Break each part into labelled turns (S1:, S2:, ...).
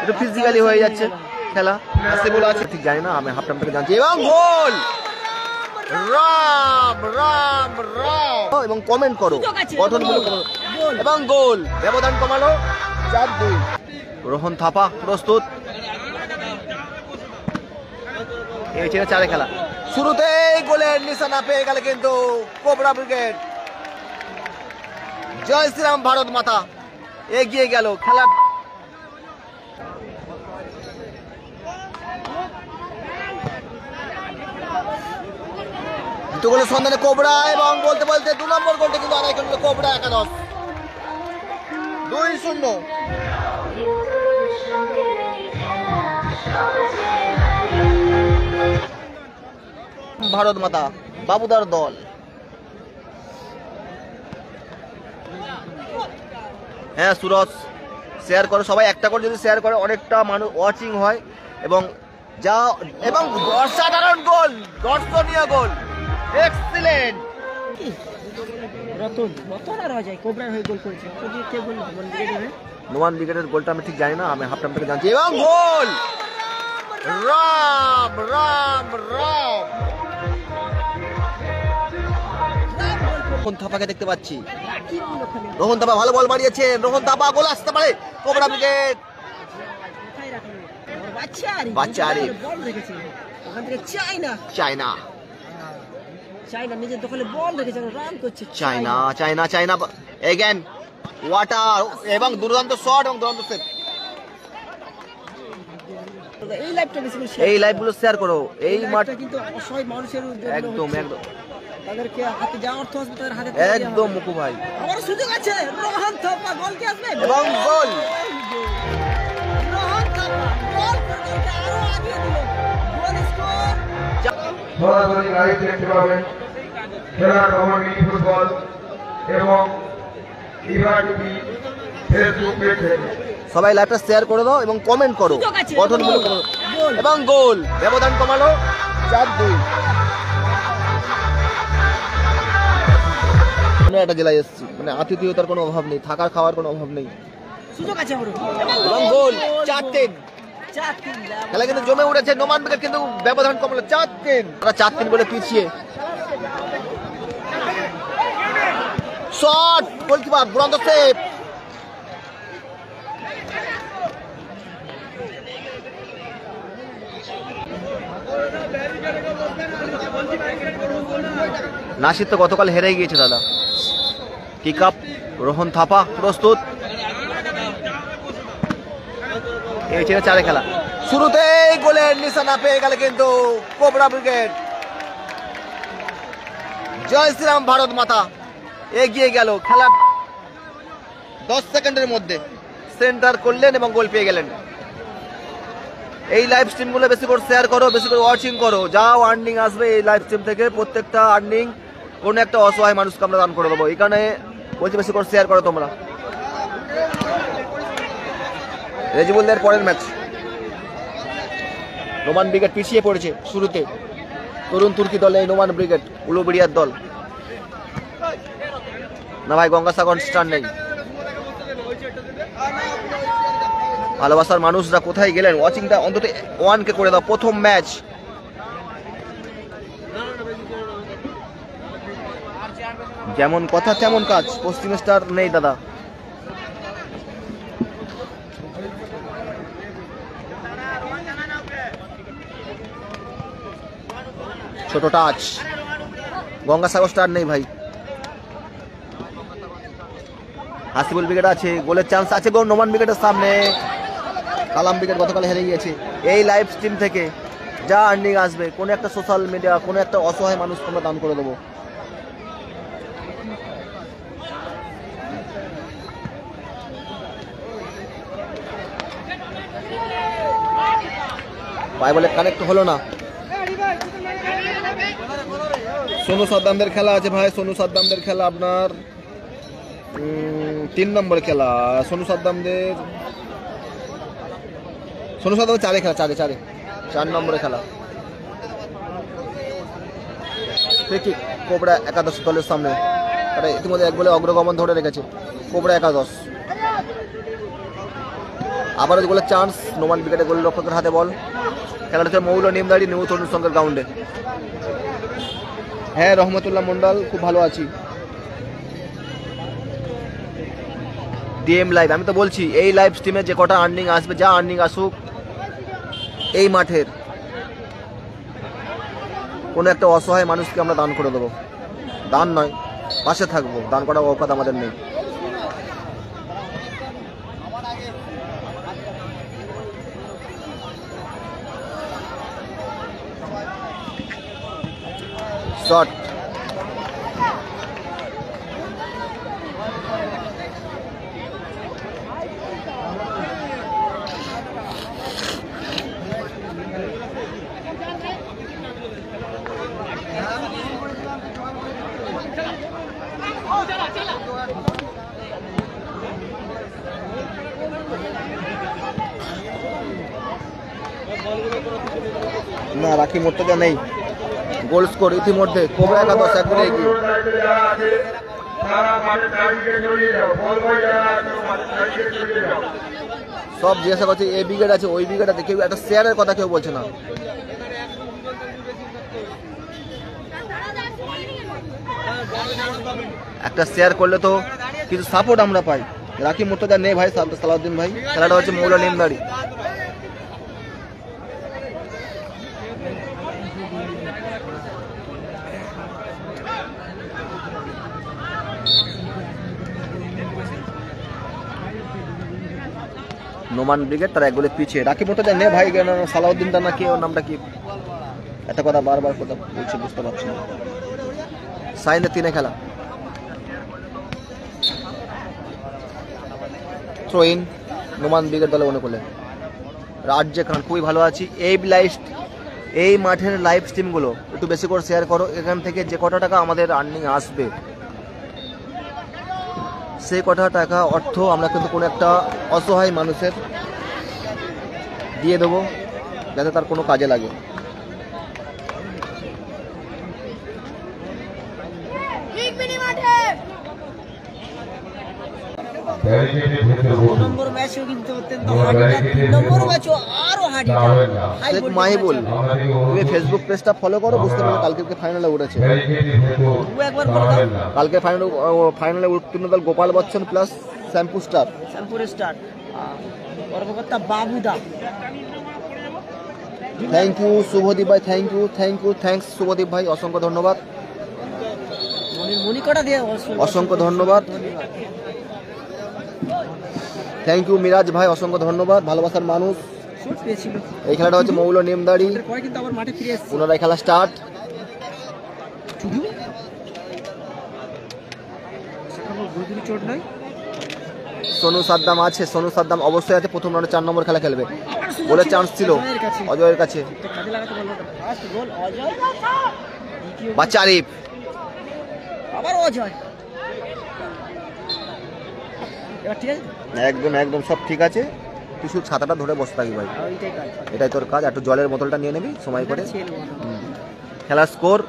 S1: একটু ফিজিক্যালি হয়ে যাচ্ছে খেলা। সেগুলো আছে ঠিক জানি না, আমি হাফ টাইম থেকে জানছি। এবং গোল, রাম রাম রাম, এবং কমেন্ট করো গঠনমূলক এবং গোল। ব্যবধান কমালো 4-2। রোহন থাপা প্রস্তুত, এই ছিল 4 খেলা। শুরুতেই গোলের নিশানা পেয়ে গেল কিন্তু কোবরা ব্রিগেড। জয় শ্রীরাম, ভারত মাতা এগিয়ে গেল খেলা। দুটো গোলের সন্ধানে কোবরা, এবং বলতে বলতে 2 নম্বর গোলটা কিন্তু আদায় করলো কোবরা। একাদশ 2-0 ভারত মাতা বাবুদার দল। হ্যাঁ সুরজ, শেয়ার করো সবাই, একটা করে যদি শেয়ার করে অনেকটা মানুষ ওয়াচিং হয়। এবং যা এবং অসাধারণ গোল, দর্শনীয় গোল, এক্সিলেন্ট। নোমান ব্রিগেডের গোলটা আমি ঠিক জানি না, আমি হাফ টাইম থেকে জানছি। এবং গোল, রাম রাম রাম। রোহন থাপাকে দেখতে পাচ্ছি, রোহন থাপা ভালো বল মারিয়েছেন। রোহন থাপা, গোল আসতে পারে কোবরা ব্রিগেড। বাচ্চারি চায়না নিজের দখলে বল রেখেছে, রান করছে চায়না। এগেন ওয়াটার, এবং দুর্দান্ত শট এবং দুর্দান্ত সেভ। এই লাইভগুলো শেয়ার করো। এই মাঠটা কিন্তু অসহায় মানুষের একদম তাদেরকে হাতে যা অর্থ আসবে তাদের হাতে একদম মুকু ভাই। আবার সুযোগ আছে, রোহন থাপা গোল কি আসবে, এবং গোল। রোহন থাপা গোল করতে আরো আগিয়ে দিল, গোল স্কোর।
S2: সরাসরি লাইভ দেখতে পাবেন খেলা খবর মিনি ফুটবল এবং ইভা টিভি ফেসবুক পেজে।
S1: সবাই লাইভটা শেয়ার করে দাও এবং কমেন্ট করো গঠনমূলক এবং গোল। ব্যবধান কমালো 4-2। একটা জেলায় এসেছি, মানে আতিথেয়তার কোনো অভাব নেই, থাকার খাওয়ার কোনো অভাব নেই। এবং গোল 4-3। খেলা কিন্তু জমে উঠেছে। নোমান ব্রিগেড কিন্তু ব্যবধান কমালো 4-3। তারা 4-3 বলে পিছিয়ে। শট, গোলকিপার দুরন্ত সেভ। নাসির তো গতকাল হেরে গিয়েছে দাদা। কিক আপ, রোহন থাপা প্রস্তুত, এই ছিল 4 খেলা। শুরুতেই গোলের নিশানা পেয়ে গেল কিন্তু কোবরা ব্রিগেড। জয় শ্রীরাম, ভারত মাতা এগিয়ে গেল খেলা। 10 সেকেন্ডের মধ্যে সেন্টার করলেন এবং গোল পেয়ে গেলেন। এই লাইভ স্ট্রিম গুলো বেশি করে শেয়ার করো, বেশি করে ওয়াচিং করো। যাও আর্নিং আসবে এই লাইভ স্ট্রিম থেকে, প্রত্যেকটা আর্নিং কোনো একটা অসহায় মানুষকে আমরা দান করে দেবো। এখানে বলছি বেশি করে শেয়ার করো তোমরা। রেজিবুলদের পরের ম্যাচ। নোমান ব্রিগেড পিছিয়ে পড়েছে শুরুতে। তরুণ তুর্কি দলে এই নোমান ব্রিগেড, উলুবেড়িয়ার দল। না ভাই, গঙ্গাসাগর স্টার নেই। ভালোবাসার মানুষরা কোথায় গেলেন? ওয়াচিংটা অন্তত 1কে করে দাও। প্রথম ম্যাচ। যেমন কথা তেমন কাজ। পশ্চিম স্টার নেই দাদা। ছোট টাচ। গঙ্গাসাগর স্টার নেই ভাই। হাসিবুল ব্রিগেড আছে, গোলের চান্স আছে গো নোমান ব্রিগেডের সামনে। কালাম ব্রিগেড গতকাল হেরে গিয়েছে। এই লাইভ স্ট্রিম থেকে যা আর্নিং আসবে কোনো একটা সোশ্যাল মিডিয়া, কোনো একটা অসহায় মানুষ তোমরা দান করে দেবো। ভাই বলে কানেক্ট হলো না। সোনু সাদ্দামদের খেলা আছে ভাই। সোনু সাদ্দামদের খেলা আপনার 3 নম্বর খেলা। সোনু সাদ্দামদের 4 খেলা, 4 নম্বরে খেলা। দেখি কোবরা একাদশ দলের সামনে ইতিমধ্যে 1 গোলে অগ্রগমন ধরে রেখেছে কোবরা একাদশ। আবারও গোলের চান্স, নোমান উইকেটে গোল রক্ষকের হাতে বল। খেলাটা হচ্ছে মৌল নিমদাড়ি নিউ তরুণ সংঘের গ্রাউন্ডে। হ্যাঁ রহমতুল্লাহ মন্ডল, খুব ভালো আছি। ডিএম লাইভ, আমি তো বলছি এই লাইভ স্ট্রিমে যে কটা আর্নিং আসবে, যা আর্নিং আসুক, এই মাঠের কোনো একটা অসহায় মানুষকে আমরা দান করে দেবো। দান নয়, পাশে থাকবো, দান করার অকাত আমাদের নেই। শট, না রাখি মোর্তজা নেই। গোল স্কোর ইতিমধ্যে কোবরা একাদশ এক গোলে এগিয়ে। সব জিজ্ঞাসা করছে এই ব্রিগেড আছে ওই ব্রিগেড আছে, কেউ একটা শেয়ারের কথা কেউ বলছে না। একটা শেয়ার করলে তো কিছু সাপোর্ট আমরা পাই। রাখি মোর্তজা নেই ভাই, সালাউদ্দিন ভাই। খেলাটা হচ্ছে মৌলা নিমদাড়ি। নোমান ব্রিগেড তার এক গোলে পিছিয়ে। রাখি মোর্তজা নে ভাই, সালাউদ্দিনটা না কি ওর নামটা কি, একটা কথা বারবার কথা বলছে বুঝতে পারছি না। সাইনে 3 খেলা। থ্রো ইন নোমান ব্রিগেড দলে মনে করলেন রাজ্যে খান। খুবই ভালো আছি। এই মাঠের লাইভ স্ট্রিমগুলো একটু বেশি করে শেয়ার করো। এখান থেকে যে কটা টাকা আমাদের আর্নিং আসবে, সেই কটা টাকা অর্থ আমরা কিন্তু কোনো একটা অসহায় মানুষের দিয়ে দেবো, যাতে তার কোনো কাজে লাগে। মাহিবুল, তুমি ফেসবুক পেজটা ফলো করো, বুঝতে পারবে কালকে ফাইনালে উঠেছে। কালকে ফাইনালে উত্তীর্ণ দল Gopal Bachchan plus shampoo star বাবুদা। থ্যাংক ইউ শুভদীপ ভাই, থ্যাংকস শুভদীপ ভাই, অসংখ্য ধন্যবাদ, অসংখ্য ধন্যবাদ। থ্যাংক ইউ মিরাজ ভাই, অসংখ্য ধন্যবাদ, ভালোবাসার মানুষ। এই খেলাটা হচ্ছে মৌল নিমদাড়ি, পুনরায় খেলা স্টার্ট। সোনু সাদ্দাম আছে, সোনু সাদ্দাম অবশ্যই আছে, প্রথম রাউন্ডে 4 নম্বর খেলা খেলবে। গোলের চান্স ছিল অজয়ের কাছে। বাচ্চা আরিফ, একদম সব ঠিক আছে, তুই শুধু ছাতাটা ধরে বসে থাকবি ভাই, এটাই তোর কাজ। একটু জলের বোতলটা নিয়ে নিবি সময় করে। খেলার স্কোর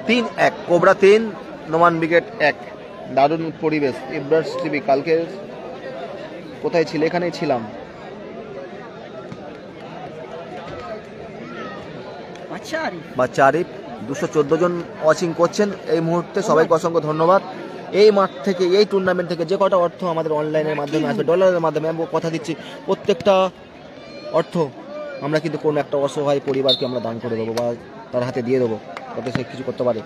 S1: 3-1, কোবরা 3 নোমান ব্রিগেড 1। দারুণ পরিবেশ। ইব্রাস টিভি কালকে কোথায় ছিল? এখানেই ছিলাম। বাচ্চা আরিফ 214 জন ওয়াচিং করছেন এই মুহূর্তে, সবাইকে অসংখ্য ধন্যবাদ। এই মাঠ থেকে, এই টুর্নামেন্ট থেকে যে কটা অর্থ আমাদের অনলাইনের মাধ্যমে আসবে, ডলারের মাধ্যমে, আমি কথা দিচ্ছি প্রত্যেকটা অর্থ আমরা কিন্তু কোনো একটা অসহায় পরিবারকে আমরা দান করে দেবো বা তার হাতে দিয়ে দেবো, যাতে সে কিছু করতে পারে।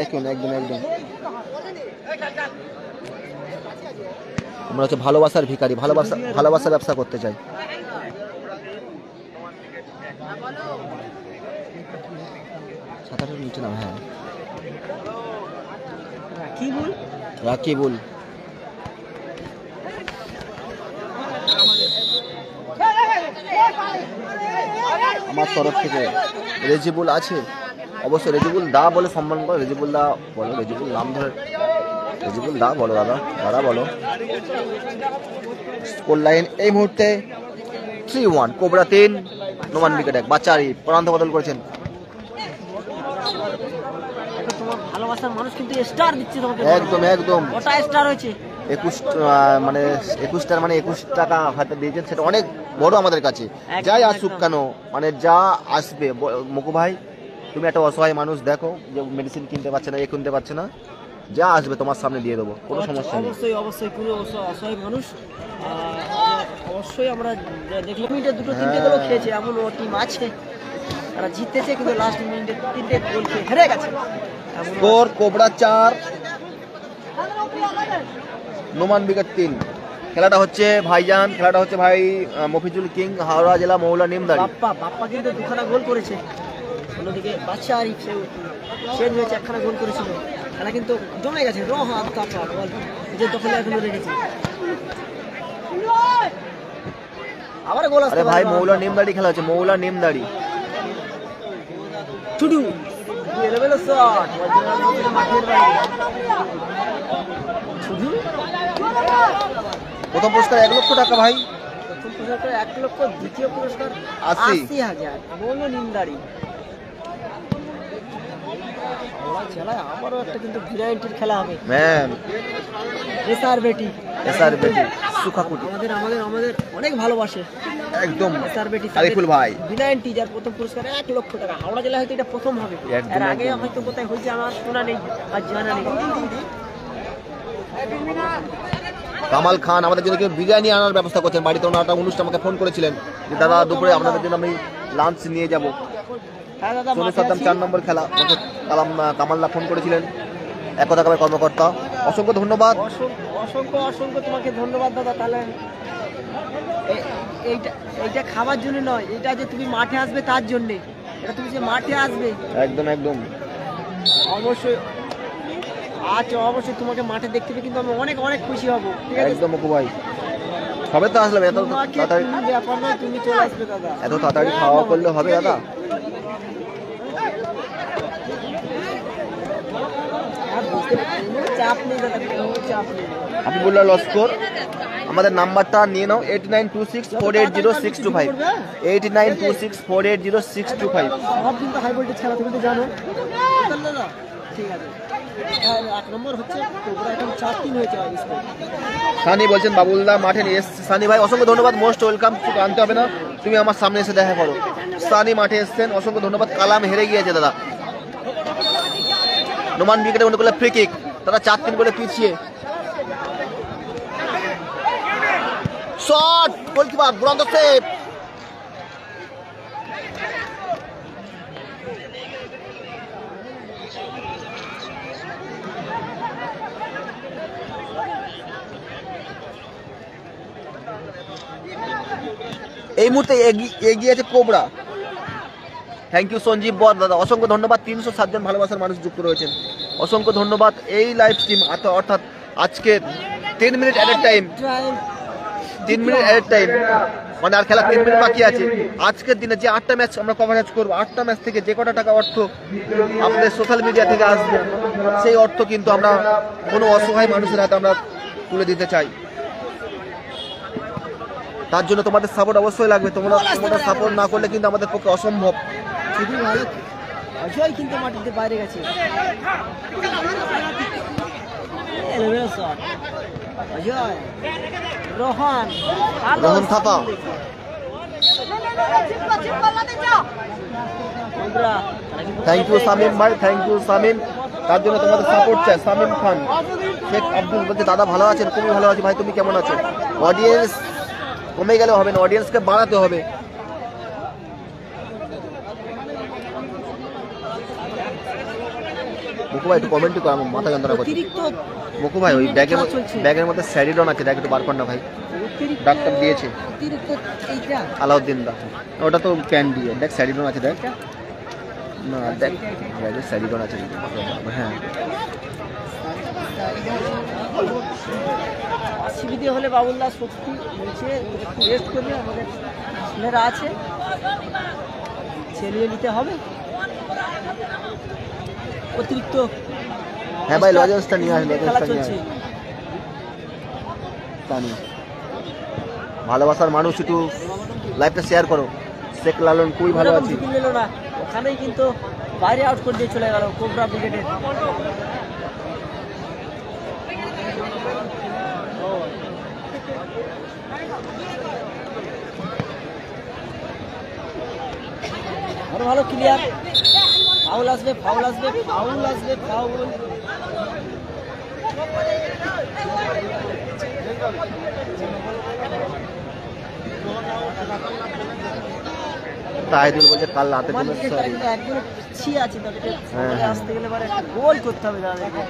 S1: একদম আমরা হচ্ছে ভালোবাসার ভিখারি, ভালোবাসা ব্যবসা করতে চাই। ছাতাটার নিচে নাম, হ্যাঁ রাকিবুল। আমার তরফ থেকে রেজিবুল আছে, অবশ্যই রেজিবুল দা বলে সম্মান করো। রেজিবুল দা বলো, রেজিবুল নাম ধরে রেজিবুল দা বলো, দাদা বলো। স্কোর লাইন এই মুহূর্তে 3-1, কোবরা 3 নোমান ব্রিগেড 1। বাচ্চা আরিফ প্রান্ত বদল করেছেন।
S3: ভালোবাসার মানুষ কিন্তু স্টার দিচ্ছে তোমাকে।
S1: একদম একদম।
S3: ওটা স্টার হয়েছে
S1: 21 মানে 21টার মানে 21 টাকা হাতে দিয়েছেন, সেটা অনেক বড় আমাদের কাছে।
S3: একদম,
S1: যাই আসুক
S3: একদম।
S1: কেন, মানে যা আসবে, মুকু ভাই তুমি একটা অসহায় মানুষ, দেখো যে মেডিসিন কিনতে পারছে না, কিনতে পারছে না, যা আসবে তোমার সামনে দিয়ে দেবো, কোনো সমস্যা নেই।
S3: অবশ্যই অবশ্যই পুরো অসহায় মানুষ। অবশ্যই আমরা দেখলাম মিনিটে দুটো তিনটে গোল খেয়েছে, এমন ও টিম আছে তারা জিতেছে কিন্তু লাস্ট মিনিটে তিনটে গোল খেয়ে হেরে গেছে।
S1: Score cobra 4, Noman wicket 3। খেলাটা হচ্ছে ভাইজান, খেলাটা হচ্ছে ভাই মফিজুল কিং, হাওড়া জেলা মৌলা নিমদাড়ি।
S3: বাপ্পা কিন্তু দুখানা গোল করেছে, অন্যদিকে বাদশা আরিফ চেঞ্জ হয়েছে, একখানা গোল করেছিল। খেলা কিন্তু জমে গেছে, রোহান কাপা বল যে দখলে এখনো রেখেছে। আবার গোল আসতে
S1: আরে ভাই মৌলা নিমদাড়ি খেলা হচ্ছে, মৌলা নিমদাড়ি।
S3: টুডু এলোমেলো শট, মাঠের বাইরে টুডু।
S1: প্রথম পুরস্কার 1 লক্ষ টাকা ভাই,
S3: প্রথম পুরস্কার 1 লক্ষ, দ্বিতীয় পুরস্কার
S1: 80,000।
S3: মৌলা নিমদাড়ি। জেলায় আবারও একটা কিন্তু ভিরাইটির খেলা হবে।
S1: ম্যাম
S3: এসআর বেটি
S1: সুখাকুটি
S3: আমাদের আমাদের আমাদের অনেক ভালোবাসে
S1: একদম।
S3: এসআর বেটি
S1: আরিফুল ভাই
S3: ভিরাইটি, যার প্রথম পুরস্কার 1 লক্ষ টাকা। হাওড়া জেলা হয়তো এটা প্রথম হবে,
S1: একদম,
S3: এর আগে
S1: একদম।
S3: হয়তো কোথায় হয়েছে আমার শোনা নেই আর জানা নেই।
S1: কামাল খান আমাদের জন্য কেউ বিরিয়ানি আনার ব্যবস্থা করছেন, বাড়িতে ওনার অনুষ্ঠান আমাকে ফোন করেছিলেন যে দাদা দুপুরে আপনাদের জন্য আমি লাঞ্চ নিয়ে যাবো।
S3: হ্যাঁ দাদা,
S1: সোনু
S3: মাঠে
S1: সাদ্দাম
S3: আছি।
S1: 4 নম্বর খেলা, আমাকে কামাল্লা ফোন করেছিলেন, একতা কাপের কর্মকর্তা, অসংখ্য ধন্যবাদ।
S3: অসংখ্য অসংখ্য তোমাকে ধন্যবাদ দাদা। তাহলে এইটা খাবার জন্য নয়, এটা যে তুমি মাঠে আসবে তার জন্যে, এটা তুমি যে মাঠে আসবে
S1: একদম একদম
S3: অবশ্যই। আচ্ছা অবশ্যই তোমাকে মাঠে দেখতে পেয়ে কিন্তু আমি অনেক অনেক খুশি হব, ঠিক আছে?
S1: একদম মুকু ভাই, সবে তো আসলাম, এত
S3: তোমাকে
S1: তাড়াতাড়ি
S3: কোনো ব্যাপার নয়, তুমি চলে আসবে দাদা।
S1: এত তাড়াতাড়ি খাওয়া করলে হবে দাদা?
S3: আর বুঝতে কোনো চাপ নেই দাদা, কোনো চাপ নেই।
S1: আপনি বললেন লস্কর, আমাদের নাম্বারটা নিয়ে নাও 8926480625, 8926480625।
S3: সব কিন্তু হাই ভোল্টেজ খেলা, তুমি তো জানো দাদা। ঠিক আছে, 8 নম্বর হচ্ছে কোবরা, এখন 4-3 হয়েছে স্কোর।
S1: সানি বলছেন বাবুলদা মাঠে নিয়ে এসছে। সানি ভাই অসংখ্য ধন্যবাদ, মোস্ট ওয়েলকাম, কিছু আনতে হবে না, তুমি আমার সামনে এসে দেখা করো। সানি মাঠে এসছেন, অসংখ্য ধন্যবাদ। কালাম হেরে গিয়েছে দাদা। নোমান উইকেটে মনে করলে ফ্রি কিক, তারা 4-3 করে পিছিয়ে। শট, গোলকিপার দুরন্ত সেভ। এই মুহূর্তে এগিয়ে আছে কোবরা। থ্যাংক ইউ সঞ্জীব বর দাদা, অসংখ্য ধন্যবাদ। 307 জন ভালোবাসার মানুষ যুক্ত রয়েছেন, অসংখ্য ধন্যবাদ। এই লাইভ স্ট্রিম অর্থাৎ আজকে 10 মিনিট এট এ টাইম, 3 মিনিট এট এ টাইম, মানে আর খেলা 3 মিনিট বাকি আছে। আজকের দিনে যে 8টা ম্যাচ আমরা কভারেজ করবো, 8টা ম্যাচ থেকে যে কটা টাকা অর্থ আমাদের সোশ্যাল মিডিয়া থেকে আসবে, সেই অর্থ কিন্তু আমরা কোনো অসহায় মানুষের হাতে আমরা তুলে দিতে চাই। তার জন্য তোমাদের সাপোর্ট অবশ্যই লাগবে, তোমরা সাপোর্ট না করলে কিন্তু আমাদের পক্ষে অসম্ভব।
S3: খুবই ভালো, অজয় কিন্তু মাটিতে বাইরে গেছে। এলোমেলো shot, Ajay, Rohan
S1: Thapa, thank you Shamim ভাই, থ্যাংক ইউ শামিম। তার জন্য তোমাদের সাপোর্ট চাই। শামিম খান, শেখ আব্দুল বলছে দাদা ভালো আছেন? খুবই ভালো আছি ভাই, তুমি কেমন আছো? অডিয়েন্স কমে গেলে হবে না, অডিয়েন্সকে বাড়াতে হবে। মুকু ভাই একটু কমেন্ট করো, আমার মাথা যন্ত্রণা করছে। মুকু ভাই ওই ব্যাগের মধ্যে স্যারিডন আছে, দেখ একটু বার কর না ভাই, ডাক্তার দিয়েছে আলাউদ্দিন দা, ওটা তো প্যান দিয়ে দেখ, স্যারিডন আছে দেখ না, দেখ ব্যাগের স্যারিডন আছে। হ্যাঁ
S3: অসুবিধে হলে বাবুল্লাহ সত্যি বলছে একটু রেস্ট করবে, আমাদের ছেলেরা আছে, ছেলিয়ে নিতে হবে অতিরিক্ত।
S1: হ্যাঁ ভাই লজেন্সটা নিয়ে আসলে
S3: খেলা চলছে।
S1: ভালোবাসার মানুষ একটু লাইভটা শেয়ার করো। শেখ লালন খুবই ভালো আছি।
S3: ওখানেই কিন্তু বাইরে আউট করে দিয়ে চলে গেল কোবরা ব্রিগেডের। আরো ভালো ক্লিয়ার, ফাউল আসবে ফাউল আসবে ফাউল আসবে ফাউল।
S1: তাহিদুল বলছে কাল রাতের জন্য সরি।
S3: একজন পিছিয়ে আছে, তাদেরকে
S1: হ্যাঁ,
S3: সামনে
S1: হ্যাঁ।
S3: আসতে গেলে পরে একটা গোল করতে হবে তাদেরকে।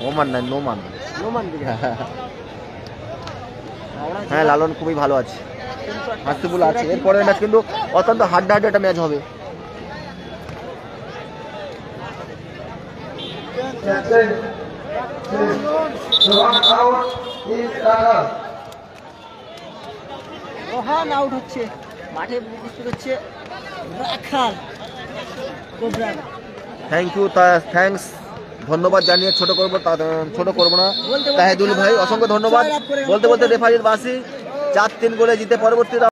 S1: ওমান না নোমান।
S3: রোমান দিকে
S1: হ্যাঁ লালন খুবই ভালো আছে, হাসিবুল আছে। এরপরের ম্যাচ কিন্তু অত্যন্ত হাড্ডাহাড্ডি একটা ম্যাচ হবে।
S3: রোহান আউট হচ্ছে, মাঠে উপস্থিত হচ্ছে রাখাল কোবরা।
S1: থ্যাংক ইউ, থ্যাঙ্কস, ধন্যবাদ জানিয়ে ছোট করবো না
S3: বলতে
S1: তাহিদুল ভাই, অসংখ্য ধন্যবাদ।
S3: জয়লাভ করে
S1: বলতে বলতে রেফারির বাসি 4-3 গোলে জিতে পরবর্তী